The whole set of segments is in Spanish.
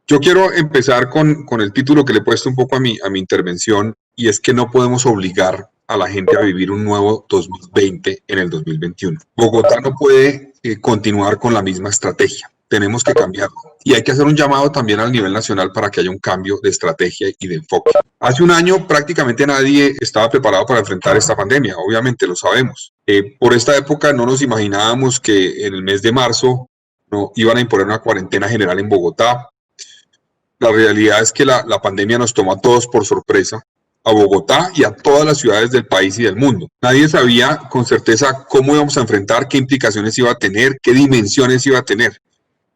Yo quiero empezar con el título que le he puesto un poco a mi intervención, y es que no podemos obligar a la gente a vivir un nuevo 2020 en el 2021. Bogotá no puede continuar con la misma estrategia. Tenemos que cambiarlo. Y hay que hacer un llamado también al nivel nacional para que haya un cambio de estrategia y de enfoque. Hace un año prácticamente nadie estaba preparado para enfrentar esta pandemia, obviamente lo sabemos. Por esta época no nos imaginábamos que en el mes de marzo no iban a imponer una cuarentena general en Bogotá. La realidad es que la pandemia nos tomó a todos por sorpresa, a Bogotá y a todas las ciudades del país y del mundo. Nadie sabía con certeza cómo íbamos a enfrentar, qué implicaciones iba a tener, qué dimensiones iba a tener.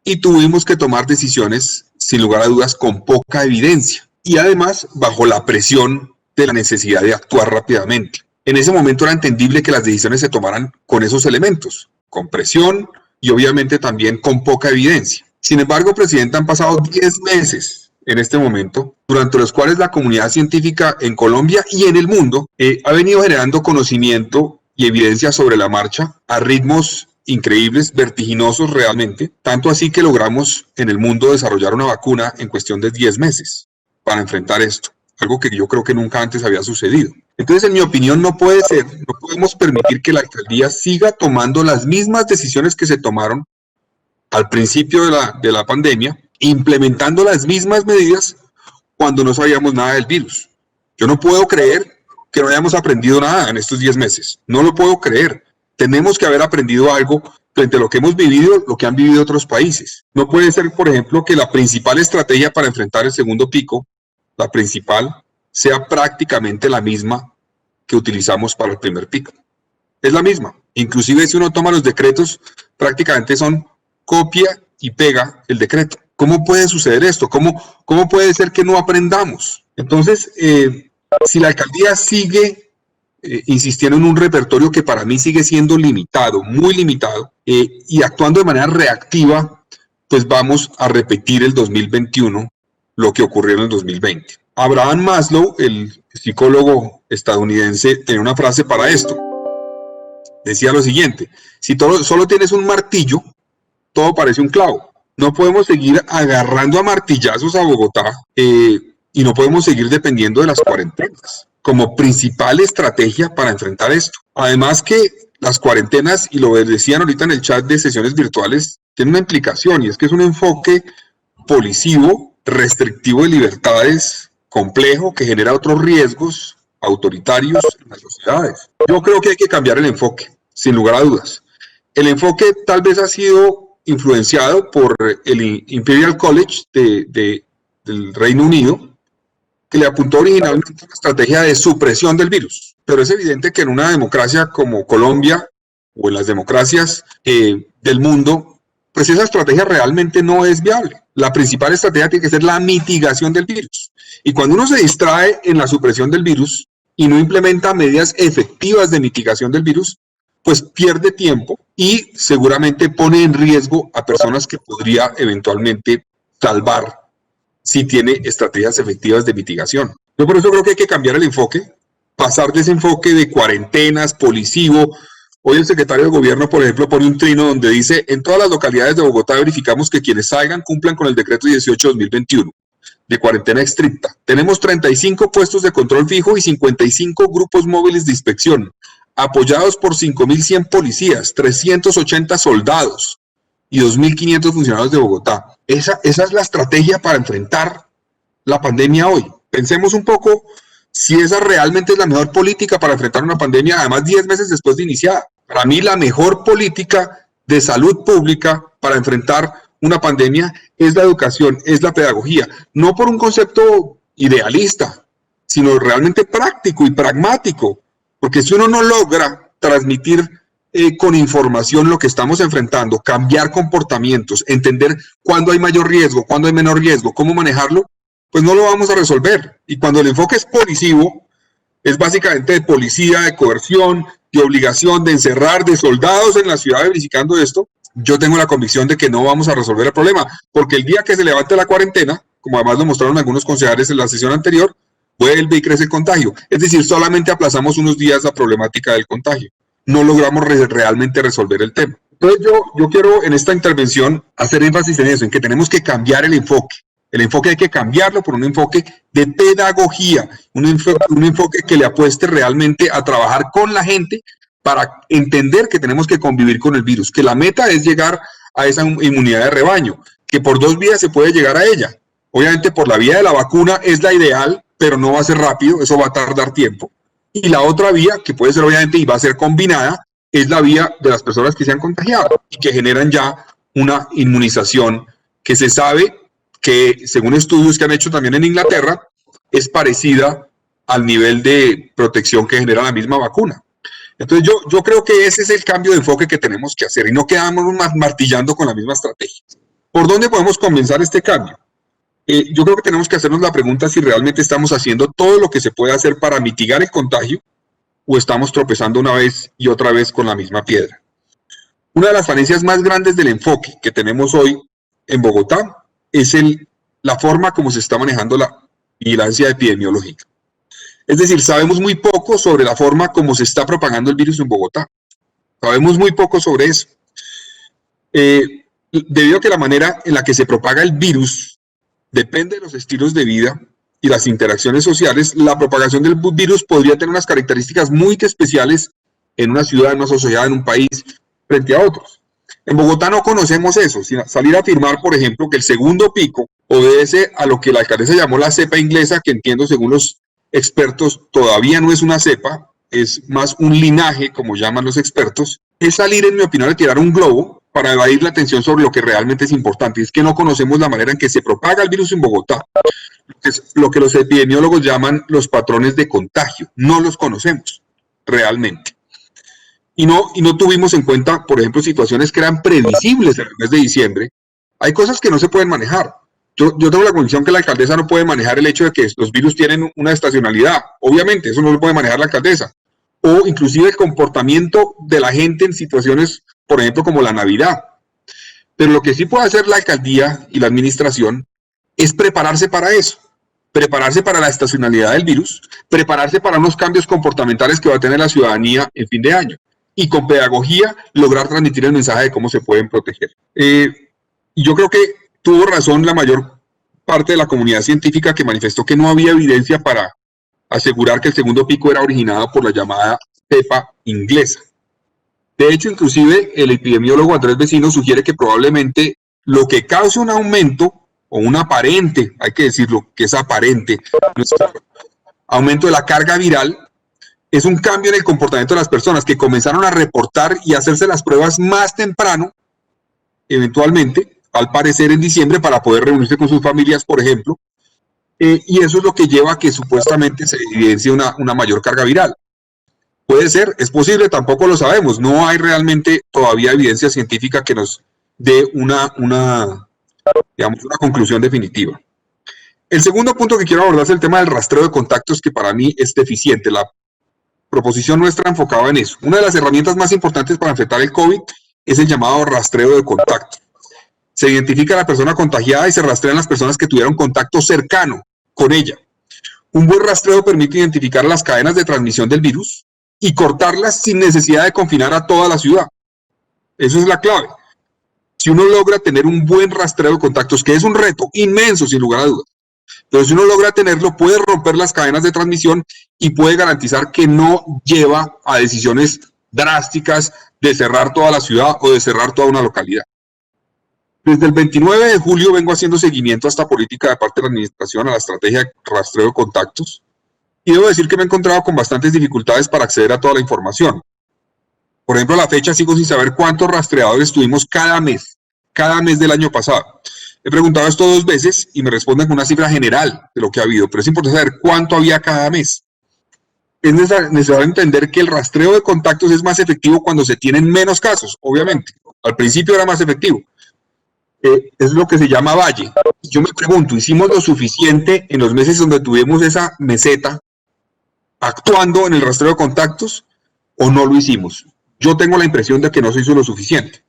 Y tuvimos que tomar decisiones, sin lugar a dudas, con poca evidencia y además bajo la presión de la necesidad de actuar rápidamente. En ese momento era entendible que las decisiones se tomaran con esos elementos, con presión y obviamente también con poca evidencia. Sin embargo, Presidenta, han pasado 10 meses en este momento, durante los cuales la comunidad científica en Colombia y en el mundo ha venido generando conocimiento y evidencia sobre la marcha a ritmos increíbles, vertiginosos realmente, tanto así que logramos en el mundo desarrollar una vacuna en cuestión de 10 meses para enfrentar esto, algo que yo creo que nunca antes había sucedido. Entonces, en mi opinión, no puede ser, no podemos permitir que la alcaldía siga tomando las mismas decisiones que se tomaron al principio de la pandemia, implementando las mismas medidas cuando no sabíamos nada del virus. Yo no puedo creer que no hayamos aprendido nada en estos 10 meses, no lo puedo creer. Tenemos que haber aprendido algo frente a lo que hemos vivido, lo que han vivido otros países. No puede ser, por ejemplo, que la principal estrategia para enfrentar el segundo pico, la principal, sea prácticamente la misma que utilizamos para el primer pico. Es la misma. Inclusive si uno toma los decretos, prácticamente son copia y pega el decreto. ¿Cómo puede suceder esto? ¿Cómo puede ser que no aprendamos? Entonces, si la alcaldía sigue insistiendo en un repertorio que para mí sigue siendo limitado, muy limitado, y actuando de manera reactiva, pues vamos a repetir el 2021 lo que ocurrió en el 2020. Abraham Maslow, el psicólogo estadounidense, tenía una frase para esto. Decía lo siguiente: si solo tienes un martillo, todo parece un clavo. No podemos seguir agarrando a martillazos a Bogotá y no podemos seguir dependiendo de las cuarentenas como principal estrategia para enfrentar esto. Además que las cuarentenas, y lo decían ahorita en el chat de sesiones virtuales, tienen una implicación, y es que es un enfoque policivo, restrictivo de libertades, complejo, que genera otros riesgos autoritarios en las sociedades. Yo creo que hay que cambiar el enfoque, sin lugar a dudas. El enfoque tal vez ha sido influenciado por el Imperial College del Reino Unido, que le apuntó originalmente a una estrategia de supresión del virus. Pero es evidente que en una democracia como Colombia, o en las democracias del mundo, pues esa estrategia realmente no es viable. La principal estrategia tiene que ser la mitigación del virus. Y cuando uno se distrae en la supresión del virus y no implementa medidas efectivas de mitigación del virus, pues pierde tiempo y seguramente pone en riesgo a personas que podría eventualmente salvar si tiene estrategias efectivas de mitigación. Yo por eso creo que hay que cambiar el enfoque, pasar de ese enfoque de cuarentenas, policivo. Hoy el secretario de gobierno, por ejemplo, pone un trino donde dice: en todas las localidades de Bogotá verificamos que quienes salgan cumplan con el decreto 18/2021 de cuarentena estricta. Tenemos 35 puestos de control fijo y 55 grupos móviles de inspección, apoyados por 5.100 policías, 380 soldados y 2.500 funcionarios de Bogotá. Esa es la estrategia para enfrentar la pandemia hoy. Pensemos un poco si esa realmente es la mejor política para enfrentar una pandemia, además 10 meses después de iniciada. Para mí la mejor política de salud pública para enfrentar una pandemia es la educación, es la pedagogía, no por un concepto idealista, sino realmente práctico y pragmático, porque si uno no logra transmitir con información lo que estamos enfrentando, cambiar comportamientos, entender cuándo hay mayor riesgo, cuándo hay menor riesgo, cómo manejarlo, pues no lo vamos a resolver. Y cuando el enfoque es policivo, es básicamente de policía, de coerción, de obligación, de encerrar, de soldados en la ciudad verificando esto, yo tengo la convicción de que no vamos a resolver el problema, porque el día que se levante la cuarentena, como además lo mostraron algunos concejales en la sesión anterior, vuelve y crece el contagio. Es decir, solamente aplazamos unos días la problemática del contagio. No logramos realmente resolver el tema. Entonces yo quiero en esta intervención hacer énfasis en eso, en que tenemos que cambiar el enfoque. El enfoque hay que cambiarlo por un enfoque de pedagogía, un enfoque que le apueste realmente a trabajar con la gente para entender que tenemos que convivir con el virus, que la meta es llegar a esa inmunidad de rebaño, que por 2 vías se puede llegar a ella. Obviamente por la vía de la vacuna es la ideal, pero no va a ser rápido, eso va a tardar tiempo. Y la otra vía, que puede ser obviamente y va a ser combinada, es la vía de las personas que se han contagiado y que generan ya una inmunización que se sabe que, según estudios que han hecho también en Inglaterra, es parecida al nivel de protección que genera la misma vacuna. Entonces yo creo que ese es el cambio de enfoque que tenemos que hacer y no quedamos martillando con la misma estrategia. ¿Por dónde podemos comenzar este cambio? Yo creo que tenemos que hacernos la pregunta si realmente estamos haciendo todo lo que se puede hacer para mitigar el contagio o estamos tropezando una vez y otra vez con la misma piedra. Una de las falencias más grandes del enfoque que tenemos hoy en Bogotá es la forma como se está manejando la vigilancia epidemiológica. Es decir, sabemos muy poco sobre la forma como se está propagando el virus en Bogotá. Sabemos muy poco sobre eso. Debido a que la manera en la que se propaga el virus depende de los estilos de vida y las interacciones sociales, la propagación del virus podría tener unas características muy especiales en una ciudad, en una sociedad, en un país, frente a otros. En Bogotá no conocemos eso. Salir a afirmar, por ejemplo, que el segundo pico obedece a lo que la alcaldesa llamó la cepa inglesa, que entiendo según los expertos todavía no es una cepa, es más un linaje, como llaman los expertos, es salir, en mi opinión, a tirar un globo para evadir la atención sobre lo que realmente es importante. Es que no conocemos la manera en que se propaga el virus en Bogotá. Es lo que los epidemiólogos llaman los patrones de contagio. No los conocemos realmente. Y no tuvimos en cuenta, por ejemplo, situaciones que eran previsibles en el mes de diciembre. Hay cosas que no se pueden manejar. Yo tengo la convicción que la alcaldesa no puede manejar el hecho de que los virus tienen una estacionalidad. Obviamente, eso no lo puede manejar la alcaldesa. O inclusive el comportamiento de la gente en situaciones, por ejemplo, como la Navidad. Pero lo que sí puede hacer la alcaldía y la administración es prepararse para eso. Prepararse para la estacionalidad del virus, prepararse para unos cambios comportamentales que va a tener la ciudadanía en fin de año. Y con pedagogía lograr transmitir el mensaje de cómo se pueden proteger. Yo creo que tuvo razón la mayor parte de la comunidad científica que manifestó que no había evidencia para asegurar que el segundo pico era originado por la llamada cepa inglesa. De hecho, inclusive el epidemiólogo Andrés Vecino sugiere que probablemente lo que cause un aumento o un aparente, hay que decirlo, que es aparente, aumento de la carga viral, es un cambio en el comportamiento de las personas que comenzaron a reportar y hacerse las pruebas más temprano, eventualmente, al parecer en diciembre, para poder reunirse con sus familias, por ejemplo, y eso es lo que lleva a que supuestamente se evidencie una mayor carga viral. Puede ser, es posible, tampoco lo sabemos, no hay realmente todavía evidencia científica que nos dé una conclusión definitiva. El segundo punto que quiero abordar es el tema del rastreo de contactos, que para mí es deficiente. La proposición nuestra enfocaba en eso. Una de las herramientas más importantes para enfrentar el COVID es el llamado rastreo de contactos. Se identifica a la persona contagiada y se rastrean las personas que tuvieron contacto cercano con ella. Un buen rastreo permite identificar las cadenas de transmisión del virus y cortarlas sin necesidad de confinar a toda la ciudad. Eso es la clave. Si uno logra tener un buen rastreo de contactos, que es un reto inmenso sin lugar a dudas, pero si uno logra tenerlo, puede romper las cadenas de transmisión y puede garantizar que no lleva a decisiones drásticas de cerrar toda la ciudad o de cerrar toda una localidad. Desde el 29 de julio vengo haciendo seguimiento a esta política de parte de la administración, a la estrategia de rastreo de contactos, y debo decir que me he encontrado con bastantes dificultades para acceder a toda la información. Por ejemplo, a la fecha sigo sin saber cuántos rastreadores tuvimos cada mes del año pasado. He preguntado esto 2 veces y me responden con una cifra general de lo que ha habido, pero es importante saber cuánto había cada mes. Es necesario entender que el rastreo de contactos es más efectivo cuando se tienen menos casos, obviamente. Al principio era más efectivo. Es lo que se llama valle. Yo me pregunto, ¿hicimos lo suficiente en los meses donde tuvimos esa meseta actuando en el rastreo de contactos o no lo hicimos? Yo tengo la impresión de que no se hizo lo suficiente,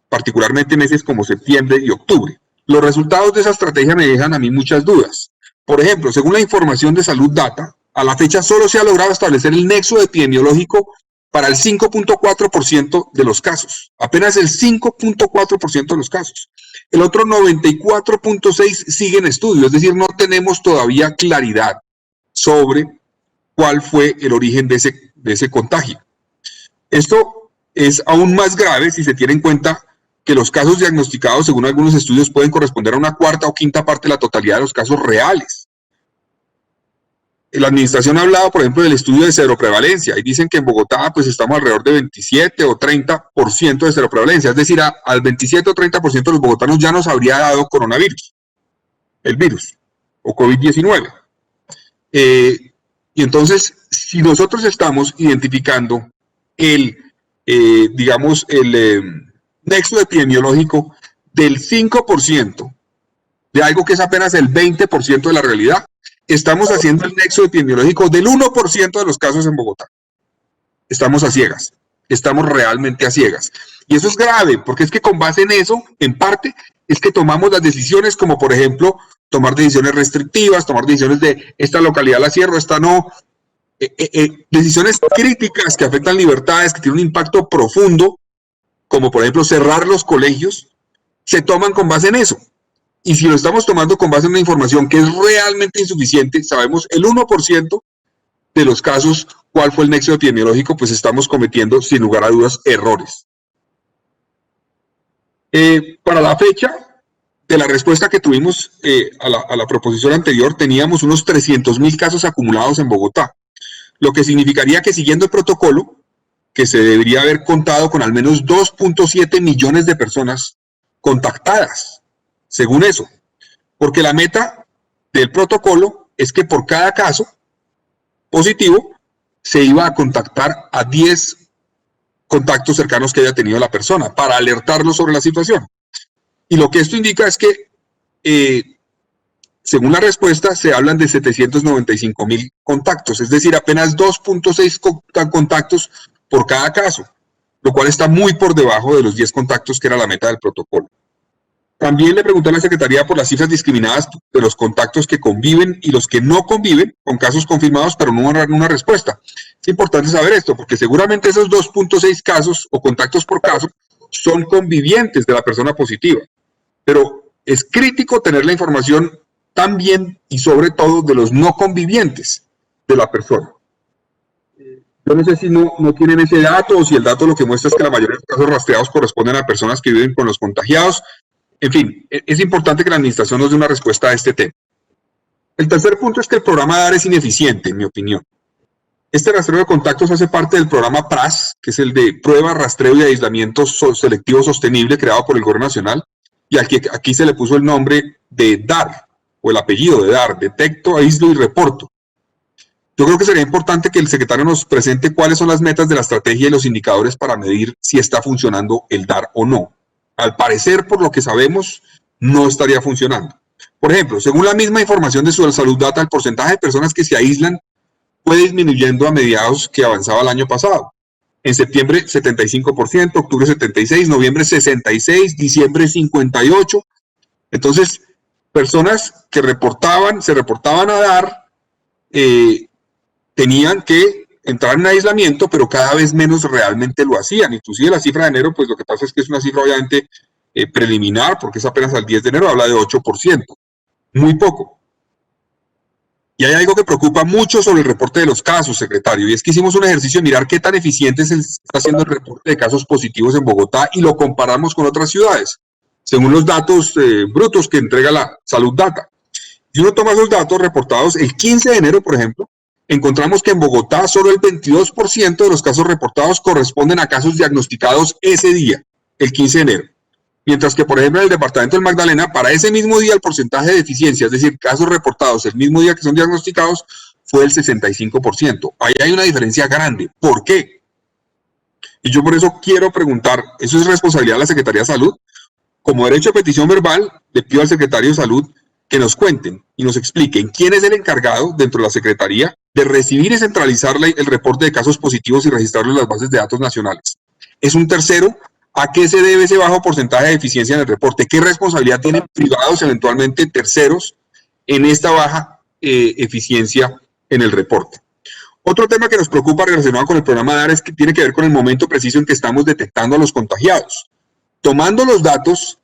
particularmente meses como septiembre y octubre. Los resultados de esa estrategia me dejan a mí muchas dudas. Por ejemplo, según la información de Salud Data, a la fecha solo se ha logrado establecer el nexo epidemiológico para el 5.4% de los casos, apenas el 5.4% de los casos. El otro 94.6% sigue en estudio, es decir, no tenemos todavía claridad sobre cuál fue el origen de ese contagio. Esto es aún más grave si se tiene en cuenta que los casos diagnosticados, según algunos estudios, pueden corresponder a una cuarta o quinta parte de la totalidad de los casos reales. La administración ha hablado, por ejemplo, del estudio de seroprevalencia y dicen que en Bogotá pues estamos alrededor de 27 o 30% de seroprevalencia, es decir, al 27 o 30% de los bogotanos ya nos habría dado coronavirus, el virus, o COVID-19. Y entonces, si nosotros estamos identificando digamos, el nexo epidemiológico del 5% de algo que es apenas el 20% de la realidad, estamos haciendo el nexo epidemiológico del 1% de los casos en Bogotá. Estamos a ciegas, estamos realmente a ciegas. Y eso es grave, porque es que con base en eso, en parte, es que tomamos las decisiones como, por ejemplo, tomar decisiones restrictivas, tomar decisiones de esta localidad la cierro, esta no. Decisiones críticas que afectan libertades, que tienen un impacto profundo, como por ejemplo cerrar los colegios, se toman con base en eso. Y si lo estamos tomando con base en una información que es realmente insuficiente, sabemos el 1% de los casos cuál fue el nexo epidemiológico, pues estamos cometiendo sin lugar a dudas errores. Para la fecha de la respuesta que tuvimos a la proposición anterior, teníamos unos 300.000 casos acumulados en Bogotá, lo que significaría que siguiendo el protocolo, que se debería haber contado con al menos 2.7 millones de personas contactadas, según eso, porque la meta del protocolo es que por cada caso positivo se iba a contactar a 10 contactos cercanos que haya tenido la persona para alertarlos sobre la situación. Y lo que esto indica es que, según la respuesta, se hablan de 795.000 contactos, es decir, apenas 2.6 contactos por cada caso, lo cual está muy por debajo de los 10 contactos que era la meta del protocolo. También le pregunté a la Secretaría por las cifras discriminadas de los contactos que conviven y los que no conviven con casos confirmados, pero no hubo una respuesta. Es importante saber esto, porque seguramente esos 2.6 casos o contactos por caso son convivientes de la persona positiva, pero es crítico tener la información también y sobre todo de los no convivientes de la persona. Yo no sé si no tienen ese dato o si el dato lo que muestra es que la mayoría de los casos rastreados corresponden a personas que viven con los contagiados. En fin, es importante que la administración nos dé una respuesta a este tema. El tercer punto es que el programa DAR es ineficiente, en mi opinión. Este rastreo de contactos hace parte del programa PRAS, que es el de Prueba, Rastreo y Aislamiento Selectivo Sostenible, creado por el Gobierno Nacional, y aquí se le puso el nombre de DAR, o el apellido de DAR, Detecto, Aíslo y Reporto. Yo creo que sería importante que el secretario nos presente cuáles son las metas de la estrategia y los indicadores para medir si está funcionando el DAR o no. Al parecer, por lo que sabemos, no estaría funcionando. Por ejemplo, según la misma información de Salud Data, el porcentaje de personas que se aíslan fue disminuyendo a mediados que avanzaba el año pasado. En septiembre, 75%, octubre, 76%, noviembre, 66%, diciembre, 58%. Entonces, personas que se reportaban a DAR, tenían que entrar en aislamiento, pero cada vez menos realmente lo hacían. Inclusive la cifra de enero, pues lo que pasa es que es una cifra obviamente preliminar, porque es apenas al 10 de enero, habla de 8%, muy poco. Y hay algo que preocupa mucho sobre el reporte de los casos, secretario, y es que hicimos un ejercicio de mirar qué tan eficiente se está haciendo el reporte de casos positivos en Bogotá y lo comparamos con otras ciudades, según los datos brutos que entrega la Salud Data. Si uno toma esos datos reportados el 15 de enero, por ejemplo, encontramos que en Bogotá solo el 22% de los casos reportados corresponden a casos diagnosticados ese día, el 15 de enero. Mientras que, por ejemplo, en el departamento del Magdalena, para ese mismo día el porcentaje de eficiencia, es decir, casos reportados el mismo día que son diagnosticados, fue el 65%. Ahí hay una diferencia grande. ¿Por qué? Y yo por eso quiero preguntar, ¿eso es responsabilidad de la Secretaría de Salud? Como derecho a petición verbal, le pido al Secretario de Salud que nos cuenten y nos expliquen quién es el encargado dentro de la Secretaría de recibir y centralizar el reporte de casos positivos y registrarlo en las bases de datos nacionales. ¿Es un tercero? ¿A qué se debe ese bajo porcentaje de eficiencia en el reporte? ¿Qué responsabilidad tienen privados, eventualmente terceros, en esta baja eficiencia en el reporte? Otro tema que nos preocupa relacionado con el programa DAR es que tiene que ver con el momento preciso en que estamos detectando a los contagiados. Tomando los datos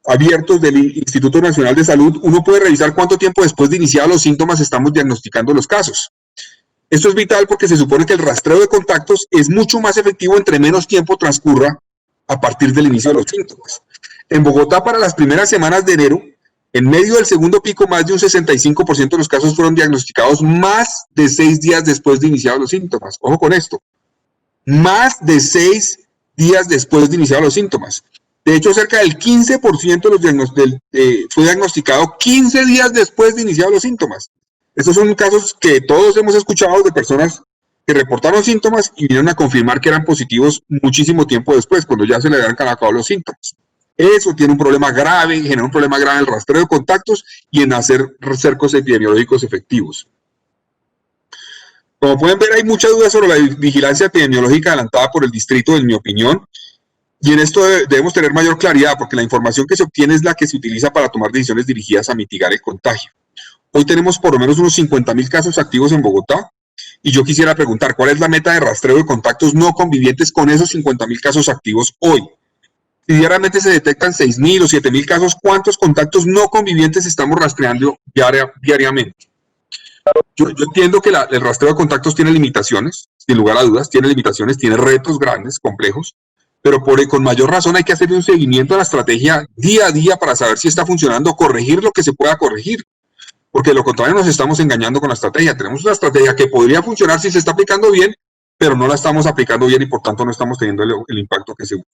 abiertos del Instituto Nacional de Salud, uno puede revisar cuánto tiempo después de iniciados los síntomas estamos diagnosticando los casos. Esto es vital porque se supone que el rastreo de contactos es mucho más efectivo entre menos tiempo transcurra a partir del inicio de los síntomas. En Bogotá, para las primeras semanas de enero, en medio del segundo pico, más de un 65% de los casos fueron diagnosticados más de 6 días después de iniciados los síntomas. Ojo con esto. Más de 6 días después de iniciados los síntomas. De hecho, cerca del 15% de los fue diagnosticado 15 días después de iniciados los síntomas. Estos son casos que todos hemos escuchado de personas que reportaron síntomas y vinieron a confirmar que eran positivos muchísimo tiempo después, cuando ya se le habían acabado los síntomas. Eso tiene un problema grave, genera un problema grave en el rastreo de contactos y en hacer cercos epidemiológicos efectivos. Como pueden ver, hay muchas dudas sobre la vigilancia epidemiológica adelantada por el distrito, en mi opinión, y en esto debemos tener mayor claridad, porque la información que se obtiene es la que se utiliza para tomar decisiones dirigidas a mitigar el contagio. Hoy tenemos por lo menos unos 50.000 casos activos en Bogotá, y yo quisiera preguntar, ¿cuál es la meta de rastreo de contactos no convivientes con esos 50.000 casos activos hoy? Si diariamente se detectan 6.000 o 7.000 casos, ¿cuántos contactos no convivientes estamos rastreando diariamente? Yo entiendo que el rastreo de contactos tiene limitaciones, sin lugar a dudas, tiene limitaciones, tiene retos grandes, complejos, pero con mayor razón hay que hacer un seguimiento a la estrategia día a día para saber si está funcionando, corregir lo que se pueda corregir, porque de lo contrario nos estamos engañando con la estrategia. Tenemos una estrategia que podría funcionar si se está aplicando bien, pero no la estamos aplicando bien y por tanto no estamos teniendo el impacto que se busca.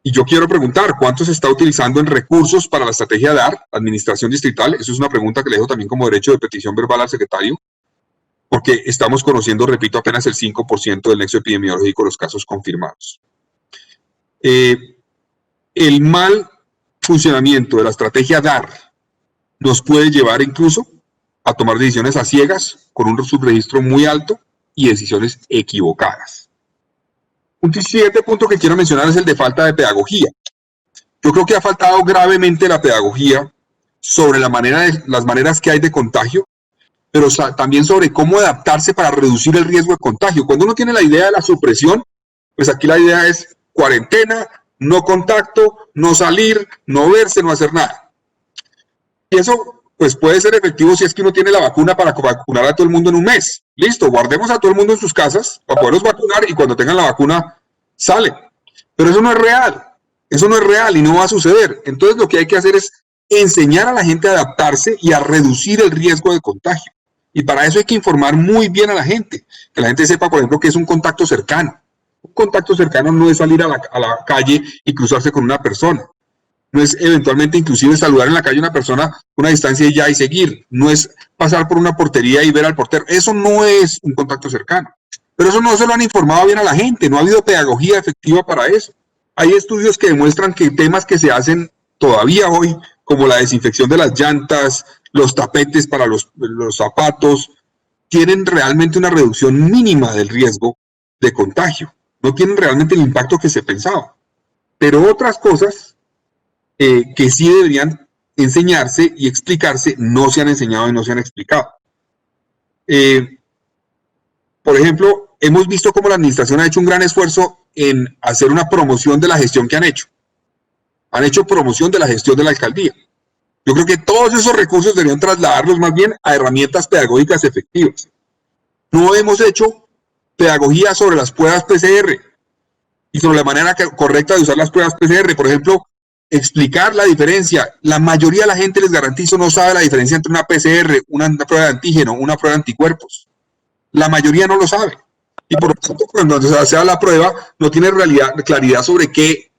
Y yo quiero preguntar, ¿cuánto se está utilizando en recursos para la estrategia DAR, administración distrital? Eso es una pregunta que le dejo también como derecho de petición verbal al secretario, porque estamos conociendo, repito, apenas el 5% del nexo epidemiológico de los casos confirmados. El mal funcionamiento de la estrategia DAR nos puede llevar incluso a tomar decisiones a ciegas, con un subregistro muy alto y decisiones equivocadas. Un siguiente punto que quiero mencionar es el de falta de pedagogía. Yo creo que ha faltado gravemente la pedagogía sobre las maneras que hay de contagio, pero también sobre cómo adaptarse para reducir el riesgo de contagio. Cuando uno tiene la idea de la supresión, pues aquí la idea es cuarentena, no contacto, no salir, no verse, no hacer nada. Y eso pues puede ser efectivo si es que uno tiene la vacuna para vacunar a todo el mundo en un mes. Listo, guardemos a todo el mundo en sus casas para poderlos vacunar y cuando tengan la vacuna salen. Pero eso no es real y no va a suceder. Entonces lo que hay que hacer es enseñar a la gente a adaptarse y a reducir el riesgo de contagio. Y para eso hay que informar muy bien a la gente, que la gente sepa, por ejemplo, que es un contacto cercano. Un contacto cercano no es salir a la calle y cruzarse con una persona. No es eventualmente inclusive saludar en la calle a una persona una distancia y ya y seguir. No es pasar por una portería y ver al portero. Eso no es un contacto cercano. Pero eso no se lo han informado bien a la gente. No ha habido pedagogía efectiva para eso. Hay estudios que demuestran que temas que se hacen todavía hoy, como la desinfección de las llantas, los tapetes para los zapatos, tienen realmente una reducción mínima del riesgo de contagio. No tienen realmente el impacto que se pensaba. Pero otras cosas que sí deberían enseñarse y explicarse, no se han enseñado y no se han explicado. Por ejemplo, hemos visto cómo la administración ha hecho un gran esfuerzo en hacer una promoción de la gestión que han hecho. Han hecho promoción de la gestión de la alcaldía. Yo creo que todos esos recursos deberían trasladarlos más bien a herramientas pedagógicas efectivas. No hemos hecho pedagogía sobre las pruebas PCR y sobre la manera correcta de usar las pruebas PCR. Por ejemplo, explicar la diferencia. La mayoría de la gente, les garantizo, no sabe la diferencia entre una PCR, una prueba de antígeno, una prueba de anticuerpos. La mayoría no lo sabe. Y por lo tanto, cuando se hace la prueba, no tiene claridad sobre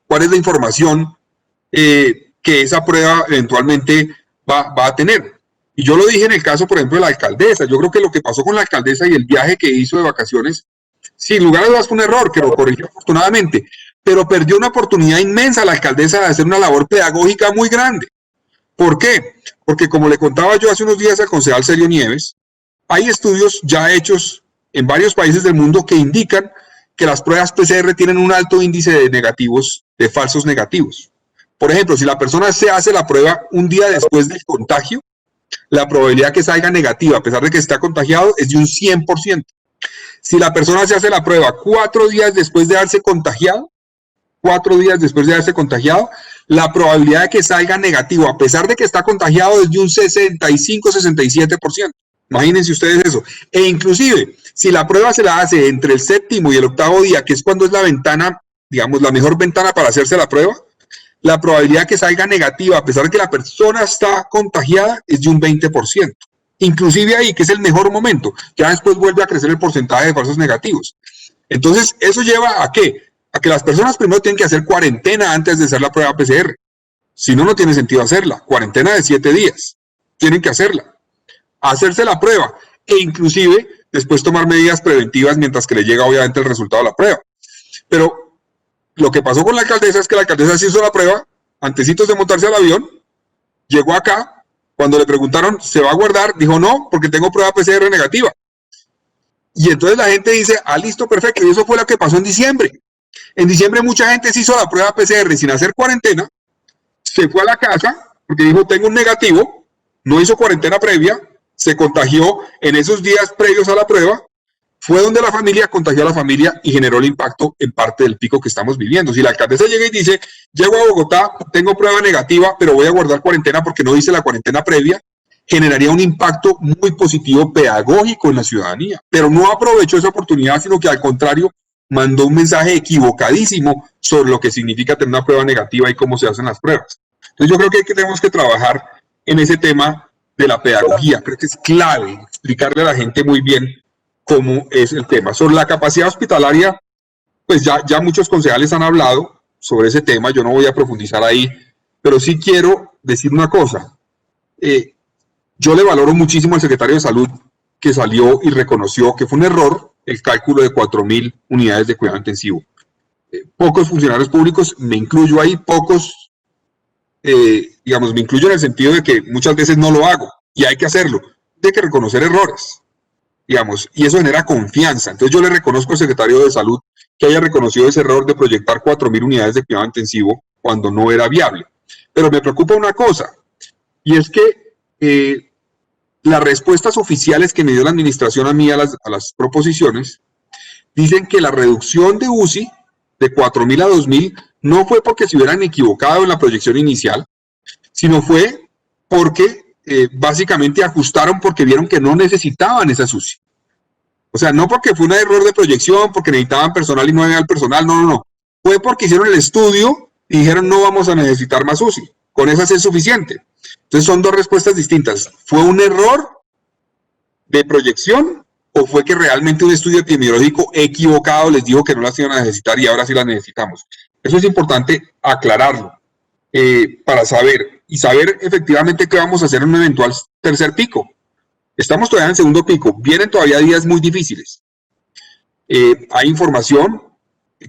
cuál es la información que esa prueba eventualmente va a tener. Y yo lo dije en el caso, por ejemplo, de la alcaldesa. Yo creo que lo que pasó con la alcaldesa y el viaje que hizo de vacaciones, sin lugar a dudas fue un error, que lo corrigió afortunadamente, pero perdió una oportunidad inmensa la alcaldesa de hacer una labor pedagógica muy grande. ¿Por qué? Porque como le contaba yo hace unos días al concejal Sergio Nieves, hay estudios ya hechos en varios países del mundo que indican que las pruebas PCR tienen un alto índice de negativos, de falsos negativos. Por ejemplo, si la persona se hace la prueba un día después del contagio, La probabilidad que salga negativa, a pesar de que está contagiado, es de un 100%. Si la persona se hace la prueba 4 días después de haberse contagiado, 4 días después de haberse contagiado, la probabilidad de que salga negativo, a pesar de que está contagiado, es de un 65-67%. Imagínense ustedes eso. E inclusive, si la prueba se la hace entre el 7º y el 8º día, que es cuando es la ventana, digamos, la mejor ventana para hacerse la prueba, la probabilidad de que salga negativa, a pesar de que la persona está contagiada, es de un 20%. Inclusive ahí, que es el mejor momento, ya después vuelve a crecer el porcentaje de falsos negativos. Entonces, ¿eso lleva a qué? A que las personas primero tienen que hacer cuarentena antes de hacer la prueba PCR. Si no, no tiene sentido hacerla. Cuarentena de 7 días. Tienen que hacerla. Hacerse la prueba e inclusive después tomar medidas preventivas mientras que le llega obviamente el resultado de la prueba. Pero lo que pasó con la alcaldesa es que la alcaldesa se hizo la prueba, antecitos de montarse al avión, llegó acá, cuando le preguntaron, ¿se va a guardar? Dijo, no, porque tengo prueba PCR negativa. Y entonces la gente dice, listo, perfecto. Y eso fue lo que pasó en diciembre. En diciembre mucha gente se hizo la prueba PCR sin hacer cuarentena, se fue a la casa porque dijo, tengo un negativo, no hizo cuarentena previa, se contagió en esos días previos a la prueba, fue donde la familia, contagió a la familia y generó el impacto en parte del pico que estamos viviendo. Si la alcaldesa llega y dice, llego a Bogotá, tengo prueba negativa, pero voy a guardar cuarentena porque no hice la cuarentena previa, generaría un impacto muy positivo pedagógico en la ciudadanía. Pero no aprovechó esa oportunidad, sino que al contrario, mandó un mensaje equivocadísimo sobre lo que significa tener una prueba negativa y cómo se hacen las pruebas. Entonces yo creo que tenemos que trabajar en ese tema de la pedagogía. Creo que es clave explicarle a la gente muy bien cómo es el tema. Sobre la capacidad hospitalaria, pues ya muchos concejales han hablado sobre ese tema, yo no voy a profundizar ahí, pero sí quiero decir una cosa. Yo le valoro muchísimo al secretario de Salud que salió y reconoció que fue un error el cálculo de 4.000 unidades de cuidado intensivo. Pocos funcionarios públicos, me incluyo ahí, pocos, digamos, me incluyo en el sentido de que muchas veces no lo hago y hay que hacerlo. Hay que reconocer errores, digamos, y eso genera confianza. Entonces yo le reconozco al secretario de Salud que haya reconocido ese error de proyectar 4.000 unidades de cuidado intensivo cuando no era viable. Pero me preocupa una cosa, y es que las respuestas oficiales que me dio la administración a mí a las proposiciones dicen que la reducción de UCI de 4.000 a 2.000 no fue porque se hubieran equivocado en la proyección inicial, sino fue porque básicamente ajustaron porque vieron que no necesitaban esa UCI. O sea, no porque fue un error de proyección, porque necesitaban personal y no había el personal, no. Fue porque hicieron el estudio y dijeron no vamos a necesitar más UCI. Con esas es suficiente. Entonces son dos respuestas distintas. ¿Fue un error de proyección o fue que realmente un estudio epidemiológico equivocado les dijo que no las iban a necesitar y ahora sí las necesitamos? Eso es importante aclararlo para saber efectivamente qué vamos a hacer en un eventual tercer pico. Estamos todavía en el segundo pico, vienen todavía días muy difíciles. Hay información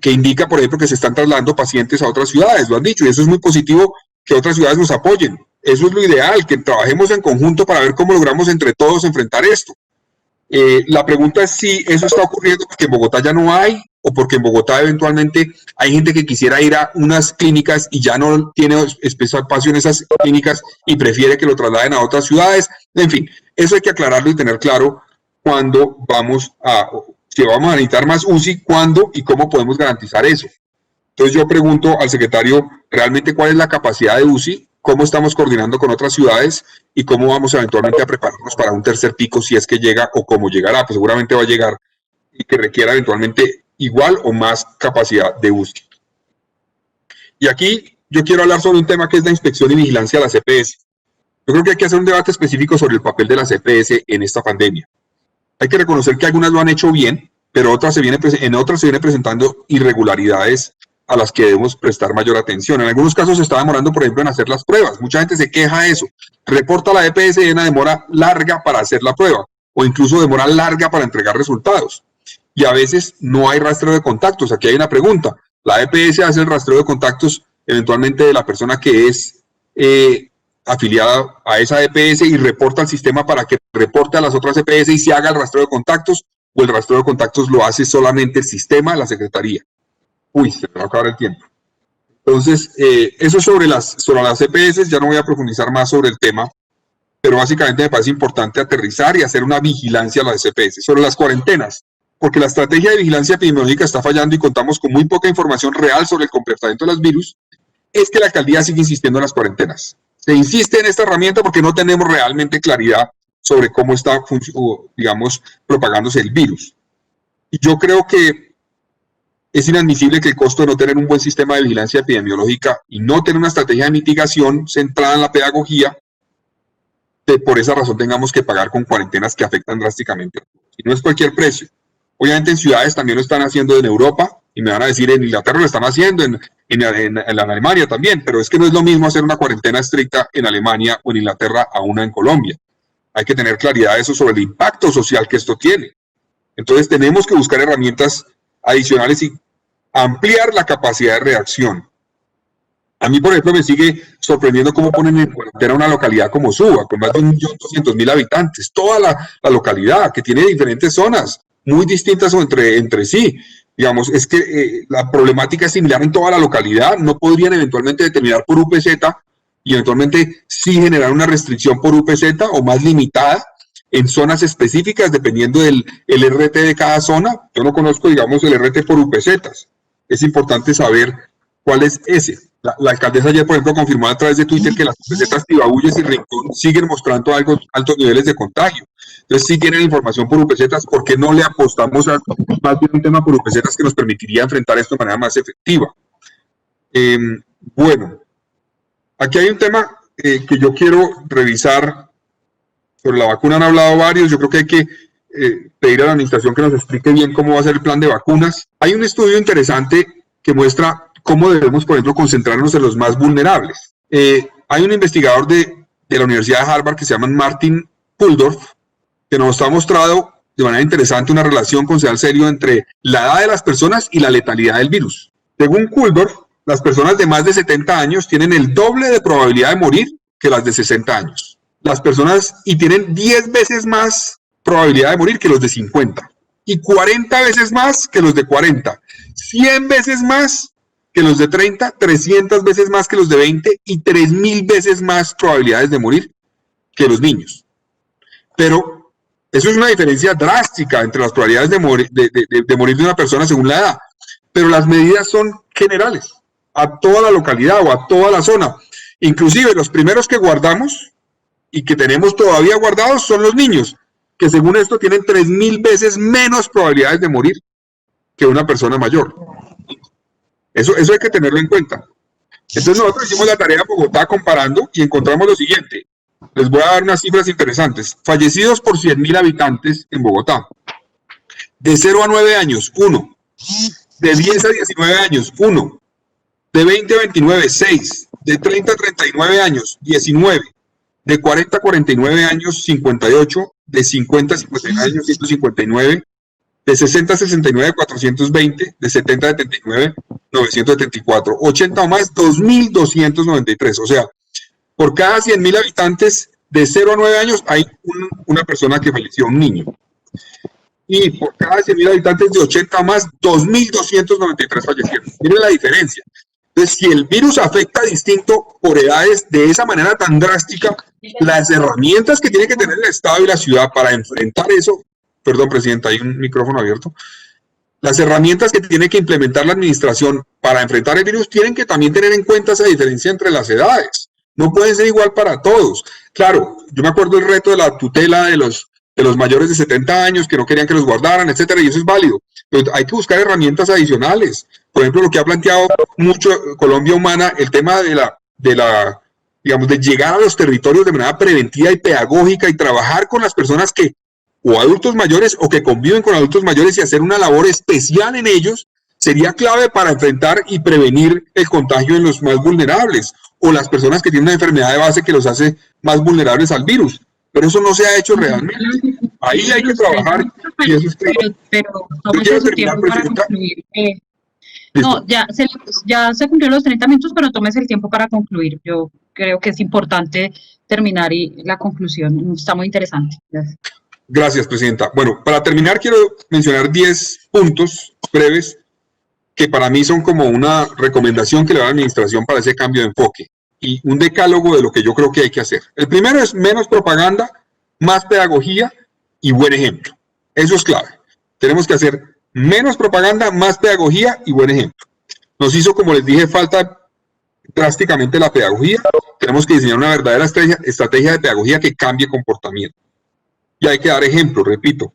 que indica, por ejemplo, que se están trasladando pacientes a otras ciudades, lo han dicho, y eso es muy positivo que otras ciudades nos apoyen. Eso es lo ideal, que trabajemos en conjunto para ver cómo logramos entre todos enfrentar esto. La pregunta es si eso está ocurriendo porque en Bogotá ya no hay o porque en Bogotá eventualmente hay gente que quisiera ir a unas clínicas y ya no tiene espacio en esas clínicas y prefiere que lo trasladen a otras ciudades. En fin, eso hay que aclararlo y tener claro cuándo si vamos a necesitar más UCI, cuándo y cómo podemos garantizar eso. Entonces yo pregunto al secretario realmente cuál es la capacidad de UCI, cómo estamos coordinando con otras ciudades y cómo vamos eventualmente a prepararnos para un tercer pico si es que llega o cómo llegará, pues seguramente va a llegar y que requiera eventualmente igual o más capacidad de UCI. Y aquí yo quiero hablar sobre un tema que es la inspección y vigilancia de las EPS. Yo creo que hay que hacer un debate específico sobre el papel de las EPS en esta pandemia. Hay que reconocer que algunas lo han hecho bien, pero en otras se vienen presentando irregularidades a las que debemos prestar mayor atención. En algunos casos se está demorando, por ejemplo, en hacer las pruebas. Mucha gente se queja de eso. Reporta la EPS y hay una demora larga para hacer la prueba, o incluso demora larga para entregar resultados. Y a veces no hay rastreo de contactos. Aquí hay una pregunta. La EPS hace el rastreo de contactos eventualmente de la persona que es afiliada a esa EPS y reporta al sistema para que reporte a las otras EPS y se haga el rastreo de contactos, o el rastreo de contactos lo hace solamente el sistema, la secretaría. Uy, se me va a acabar el tiempo. Entonces, eso sobre las EPS, ya no voy a profundizar más sobre el tema, pero básicamente me parece importante aterrizar y hacer una vigilancia a las EPS. Sobre las cuarentenas, porque la estrategia de vigilancia epidemiológica está fallando y contamos con muy poca información real sobre el comportamiento de los virus, es que la alcaldía sigue insistiendo en las cuarentenas. Se insiste en esta herramienta porque no tenemos realmente claridad sobre cómo está, digamos, propagándose el virus. Y yo creo que es inadmisible que el costo de no tener un buen sistema de vigilancia epidemiológica y no tener una estrategia de mitigación centrada en la pedagogía, por esa razón tengamos que pagar con cuarentenas que afectan drásticamente. Y no es cualquier precio. Obviamente en ciudades también lo están haciendo en Europa, y me van a decir en Inglaterra lo están haciendo, en Alemania también, pero es que no es lo mismo hacer una cuarentena estricta en Alemania o en Inglaterra a una en Colombia. Hay que tener claridad de eso sobre el impacto social que esto tiene. Entonces tenemos que buscar herramientas adicionales y ampliar la capacidad de reacción. A mí, por ejemplo, me sigue sorprendiendo cómo ponen en cuarentena una localidad como Suba, con más de 1.200.000 habitantes, toda la localidad, que tiene diferentes zonas muy distintas entre sí. Digamos, es que la problemática es similar en toda la localidad, no podrían eventualmente determinar por UPZ y eventualmente sí generar una restricción por UPZ o más limitada en zonas específicas, dependiendo del RT de cada zona. Yo no conozco, digamos, el RT por UPZs. Es importante saber cuál es ese. La alcaldesa ayer, por ejemplo, confirmó a través de Twitter que las UPZs Tibabuyes y Rincón siguen mostrando altos niveles de contagio. Entonces, sí tienen información por UPZs, ¿por qué no le apostamos a más bien un tema por UPZs que nos permitiría enfrentar esto de manera más efectiva? Bueno, aquí hay un tema que yo quiero revisar. Sobre la vacuna han hablado varios, yo creo que hay que pedir a la administración que nos explique bien cómo va a ser el plan de vacunas. Hay un estudio interesante que muestra cómo debemos, por ejemplo, concentrarnos en los más vulnerables. Hay un investigador de la Universidad de Harvard que se llama Martin Kulldorff, que nos ha mostrado de manera interesante una relación considerable serio entre la edad de las personas y la letalidad del virus. Según Kulldorff, las personas de más de 70 años tienen el doble de probabilidad de morir que las de 60 años. Las personas, y tienen 10 veces más probabilidad de morir que los de 50, y 40 veces más que los de 40, 100 veces más que los de 30, 300 veces más que los de 20 y 3.000 veces más probabilidades de morir que los niños. Pero eso es una diferencia drástica entre las probabilidades de morir de una persona según la edad. Pero las medidas son generales, a toda la localidad o a toda la zona. Inclusive los primeros que guardamos y que tenemos todavía guardados son los niños, que según esto tienen 3.000 veces menos probabilidades de morir que una persona mayor. Eso hay que tenerlo en cuenta. Entonces nosotros hicimos la tarea en Bogotá comparando y encontramos lo siguiente. Les voy a dar unas cifras interesantes. Fallecidos por 100.000 habitantes en Bogotá. De 0 a 9 años, 1. De 10 a 19 años, 1. De 20 a 29, 6. De 30 a 39 años, 19. De 40 a 49 años, 58. De 50 a 59 años, 159. De 60 a 69, 420. De 70 a 79, 974. 80 o más, 2.293. O sea, por cada 100.000 habitantes de 0 a 9 años hay una persona que falleció, un niño. Y por cada 100.000 habitantes de 80 o más, 2.293 fallecieron. Miren la diferencia. Entonces, si el virus afecta distinto por edades de esa manera tan drástica, las herramientas que tiene que tener el Estado y la ciudad para enfrentar eso, perdón, presidenta, hay un micrófono abierto, las herramientas que tiene que implementar la administración para enfrentar el virus tienen que también tener en cuenta esa diferencia entre las edades. No pueden ser igual para todos. Claro, yo me acuerdo el reto de la tutela de los mayores de 70 años que no querían que los guardaran, etcétera, y eso es válido. Pero hay que buscar herramientas adicionales. Por ejemplo, lo que ha planteado mucho Colombia Humana, el tema digamos, de llegar a los territorios de manera preventiva y pedagógica y trabajar con las personas que, o adultos mayores, o que conviven con adultos mayores y hacer una labor especial en ellos, sería clave para enfrentar y prevenir el contagio en los más vulnerables, o las personas que tienen una enfermedad de base que los hace más vulnerables al virus. Pero eso no se ha hecho realmente. Ahí hay que trabajar. Y eso es pero tómese su tiempo para concluir. No, ya se cumplieron los 30 minutos, pero tómese el tiempo para concluir. Yo creo que es importante terminar y la conclusión está muy interesante. Gracias. Gracias, presidenta. Bueno, para terminar quiero mencionar 10 puntos breves que para mí son como una recomendación que le da a la administración para ese cambio de enfoque. y un decálogo de lo que yo creo que hay que hacer. El primero es menos propaganda, más pedagogía y buen ejemplo. Eso es clave. Tenemos que hacer menos propaganda, más pedagogía y buen ejemplo. Nos hizo, como les dije, falta drásticamente la pedagogía. Tenemos que diseñar una verdadera estrategia de pedagogía que cambie comportamiento. Y hay que dar ejemplo, repito.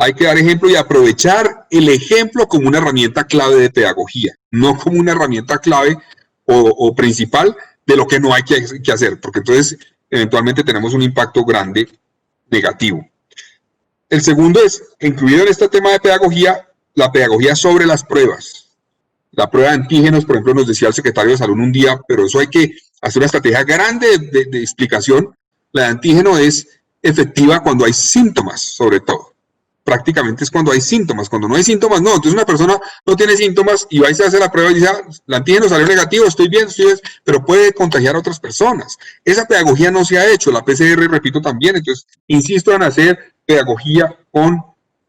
Hay que dar ejemplo y aprovechar el ejemplo como una herramienta clave de pedagogía, no como una herramienta clave o principal de lo que no hay que hacer, porque entonces eventualmente tenemos un impacto grande negativo. El segundo es, incluido en este tema de pedagogía, la pedagogía sobre las pruebas. La prueba de antígenos, por ejemplo, nos decía el secretario de Salud un día, pero eso hay que hacer una estrategia grande de explicación. La de antígeno es efectiva cuando hay síntomas, sobre todo. Prácticamente es cuando hay síntomas. Cuando no hay síntomas, no. Entonces una persona no tiene síntomas y va y se hace la prueba y dice, el antígeno salió negativo, estoy bien, pero puede contagiar a otras personas. Esa pedagogía no se ha hecho. La PCR, repito, también. Entonces, insisto en hacer pedagogía con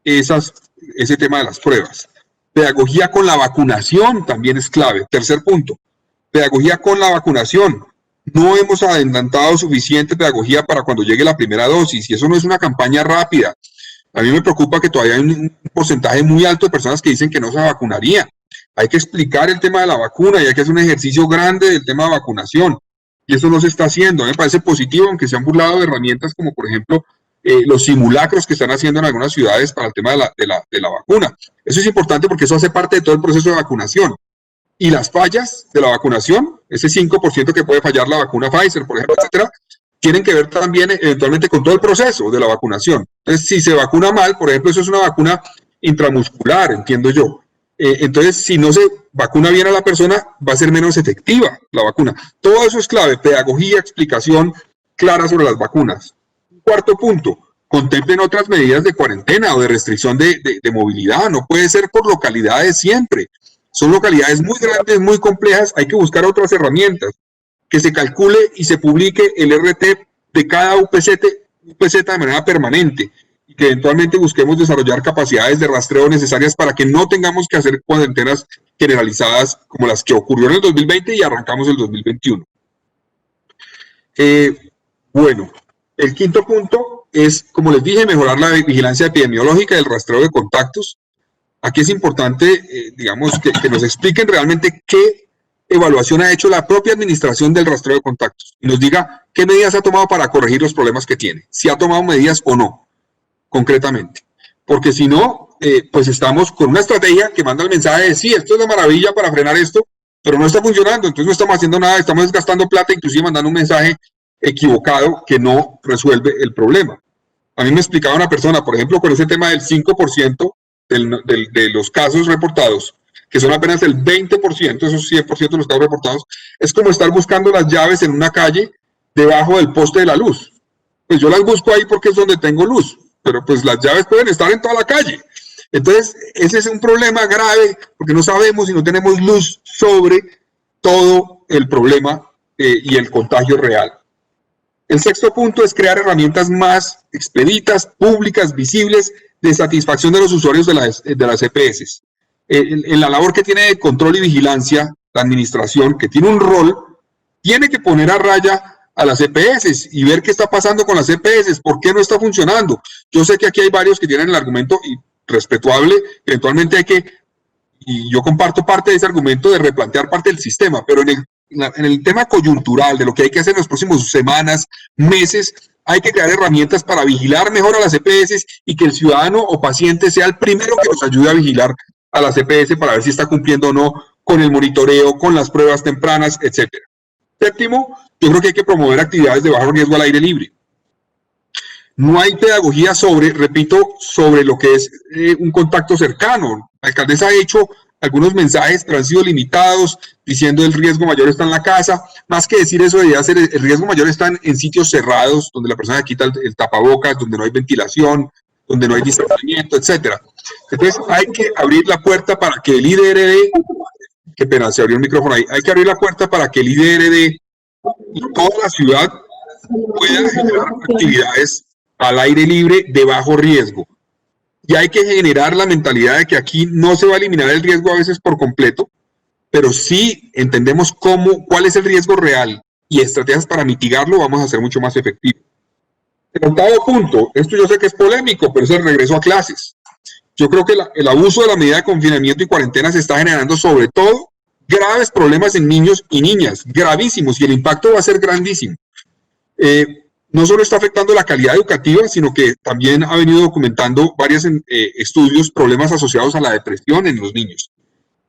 ese tema de las pruebas. Pedagogía con la vacunación también es clave. Tercer punto, pedagogía con la vacunación. No hemos adelantado suficiente pedagogía para cuando llegue la primera dosis y eso no es una campaña rápida. A mí me preocupa que todavía hay un porcentaje muy alto de personas que dicen que no se vacunarían. Hay que explicar el tema de la vacuna y hay que hacer un ejercicio grande del tema de vacunación. Y eso no se está haciendo. A mí me parece positivo, aunque se han burlado de herramientas como, por ejemplo, los simulacros que están haciendo en algunas ciudades para el tema de la vacuna. Eso es importante porque eso hace parte de todo el proceso de vacunación. Y las fallas de la vacunación, ese 5% que puede fallar la vacuna Pfizer, por ejemplo, etcétera, tienen que ver también eventualmente con todo el proceso de la vacunación. Entonces, si se vacuna mal, por ejemplo, eso es una vacuna intramuscular, entiendo yo. Entonces, si no se vacuna bien a la persona, va a ser menos efectiva la vacuna. Todo eso es clave, pedagogía, explicación clara sobre las vacunas. Cuarto punto, contemplen otras medidas de cuarentena o de restricción de movilidad. No puede ser por localidades siempre. Son localidades muy grandes, muy complejas, hay que buscar otras herramientas. Que se calcule y se publique el RT de cada UPZ de manera permanente y que eventualmente busquemos desarrollar capacidades de rastreo necesarias para que no tengamos que hacer cuarentenas generalizadas como las que ocurrió en el 2020 y arrancamos el 2021. Bueno, el quinto punto es, como les dije, mejorar la vigilancia epidemiológica y el rastreo de contactos. Aquí es importante, digamos, que nos expliquen realmente qué evaluación ha hecho la propia administración del rastreo de contactos y nos diga qué medidas ha tomado para corregir los problemas que tiene, si ha tomado medidas o no, concretamente. Porque si no, pues estamos con una estrategia que manda el mensaje de sí, esto es la maravilla para frenar esto, pero no está funcionando, entonces no estamos haciendo nada, estamos gastando plata, inclusive mandando un mensaje equivocado que no resuelve el problema. A mí me explicaba una persona, por ejemplo, con ese tema del 5% de los casos reportados, que son apenas el 20%, esos 100% de los casos reportados, es como estar buscando las llaves en una calle debajo del poste de la luz. Pues yo las busco ahí porque es donde tengo luz, pero pues las llaves pueden estar en toda la calle. Entonces, ese es un problema grave porque no sabemos y no tenemos luz sobre todo el problema y el contagio real. El sexto punto es crear herramientas más expeditas, públicas, visibles, de satisfacción de los usuarios de las EPS. En la labor que tiene de control y vigilancia, la administración, que tiene un rol, tiene que poner a raya a las EPS y ver qué está pasando con las EPS, por qué no está funcionando. Yo sé que aquí hay varios que tienen el argumento respetable, eventualmente hay que, y yo comparto parte de ese argumento de replantear parte del sistema, pero en el tema coyuntural de lo que hay que hacer en las próximas semanas, meses, hay que crear herramientas para vigilar mejor a las EPS y que el ciudadano o paciente sea el primero que nos ayude a vigilar a las EPS para ver si está cumpliendo o no con el monitoreo, con las pruebas tempranas, etc. Séptimo, yo creo que hay que promover actividades de bajo riesgo al aire libre. No hay pedagogía repito, sobre lo que es un contacto cercano. La alcaldesa ha hecho algunos mensajes, pero han sido limitados, diciendo el riesgo mayor está en la casa. Más que decir eso, debería ser el riesgo mayor está en sitios cerrados, donde la persona quita el tapabocas, donde no hay ventilación, donde no hay distanciamiento, etc. Entonces hay que abrir la puerta para que el IDRD, qué pena, se abrió el micrófono ahí, hay que abrir la puerta para que el IDRD y toda la ciudad pueda generar actividades al aire libre de bajo riesgo. Y hay que generar la mentalidad de que aquí no se va a eliminar el riesgo a veces por completo, pero sí entendemos cuál es el riesgo real y estrategias para mitigarlo, vamos a ser mucho más efectivos. El octavo punto, esto yo sé que es polémico, pero es el regreso a clases. Yo creo que el abuso de la medida de confinamiento y cuarentena se está generando sobre todo graves problemas en niños y niñas, gravísimos, y el impacto va a ser grandísimo. No solo está afectando la calidad educativa, sino que también ha venido documentando varios estudios, problemas asociados a la depresión en los niños,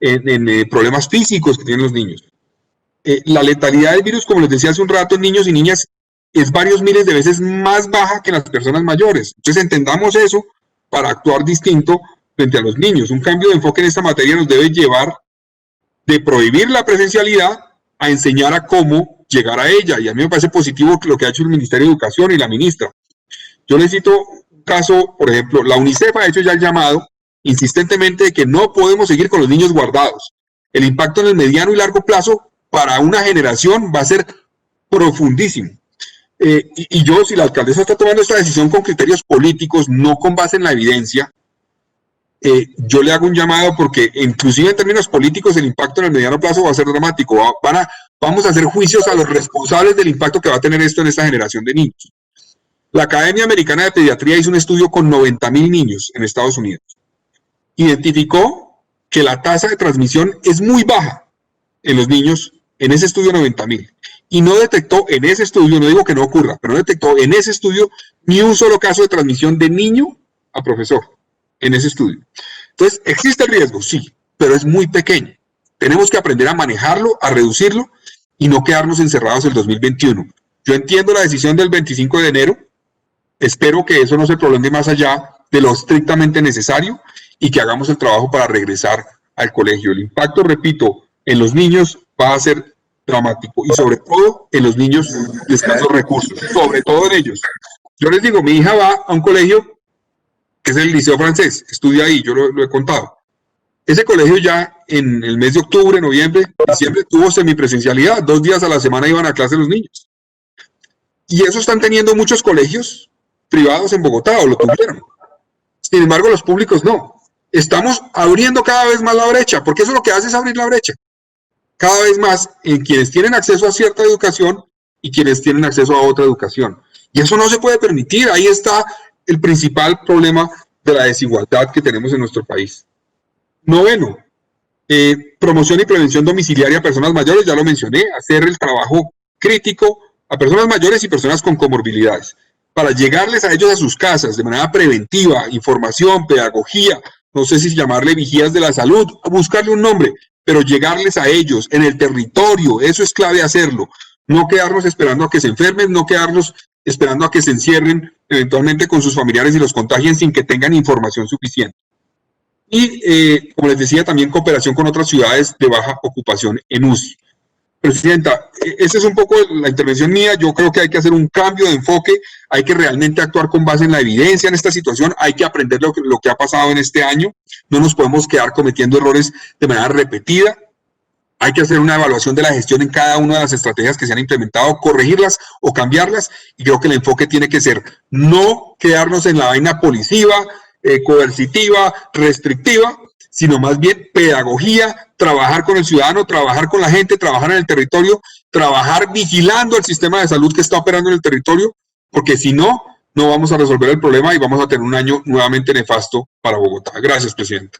en problemas físicos que tienen los niños. La letalidad del virus, como les decía hace un rato, en niños y niñas es varios miles de veces más baja que en las personas mayores. Entonces entendamos eso para actuar distinto frente a los niños. Un cambio de enfoque en esta materia nos debe llevar de prohibir la presencialidad a enseñar a cómo llegar a ella. Y a mí me parece positivo lo que ha hecho el Ministerio de Educación y la ministra. Yo les cito un caso, por ejemplo, la UNICEF ha hecho ya el llamado insistentemente de que no podemos seguir con los niños guardados. El impacto en el mediano y largo plazo para una generación va a ser profundísimo. Y yo, si la alcaldesa está tomando esta decisión con criterios políticos, no con base en la evidencia, yo le hago un llamado porque inclusive en términos políticos el impacto en el mediano plazo va a ser dramático. Vamos a hacer juicios a los responsables del impacto que va a tener esto en esta generación de niños. La Academia Americana de Pediatría hizo un estudio con 90,000 niños en Estados Unidos. Identificó que la tasa de transmisión es muy baja en los niños, en ese estudio 90,000. Y no detectó en ese estudio, no digo que no ocurra, pero no detectó en ese estudio ni un solo caso de transmisión de niño a profesor en ese estudio. Entonces, ¿existe el riesgo? Sí, pero es muy pequeño. Tenemos que aprender a manejarlo, a reducirlo y no quedarnos encerrados el 2021. Yo entiendo la decisión del 25 de enero, espero que eso no se prolongue más allá de lo estrictamente necesario y que hagamos el trabajo para regresar al colegio. El impacto, repito, en los niños va a ser dramático y sobre todo en los niños de escasos recursos, sobre todo en ellos. Yo les digo, mi hija va a un colegio que es el Liceo Francés, estudia ahí, yo lo he contado. Ese colegio ya en el mes de octubre, noviembre, diciembre tuvo semipresencialidad, 2 días a la semana iban a clase los niños. Y eso están teniendo muchos colegios privados en Bogotá, o lo tuvieron. Sin embargo, los públicos no. Estamos abriendo cada vez más la brecha, porque eso lo que hace es abrir la brecha. Cada vez más en quienes tienen acceso a cierta educación y quienes tienen acceso a otra educación. Y eso no se puede permitir. Ahí está el principal problema de la desigualdad que tenemos en nuestro país. Noveno, promoción y prevención domiciliaria a personas mayores, ya lo mencioné, hacer el trabajo crítico a personas mayores y personas con comorbilidades, para llegarles a ellos a sus casas de manera preventiva, información, pedagogía, no sé si llamarle vigías de la salud, buscarle un nombre, pero llegarles a ellos en el territorio, eso es clave hacerlo. No quedarnos esperando a que se enfermen, no quedarnos esperando a que se encierren eventualmente con sus familiares y los contagien sin que tengan información suficiente. Y, como les decía, también cooperación con otras ciudades de baja ocupación en UCI. Presidenta, esa es un poco la intervención mía. Yo creo que hay que hacer un cambio de enfoque, hay que realmente actuar con base en la evidencia en esta situación, hay que aprender lo que ha pasado en este año, no nos podemos quedar cometiendo errores de manera repetida. Hay que hacer una evaluación de la gestión en cada una de las estrategias que se han implementado, corregirlas o cambiarlas, y creo que el enfoque tiene que ser no quedarnos en la vaina policiva, coercitiva, restrictiva, sino más bien pedagogía, trabajar con el ciudadano, trabajar con la gente, trabajar en el territorio, trabajar vigilando el sistema de salud que está operando en el territorio, porque si no, no vamos a resolver el problema y vamos a tener un año nuevamente nefasto para Bogotá. Gracias, presidenta.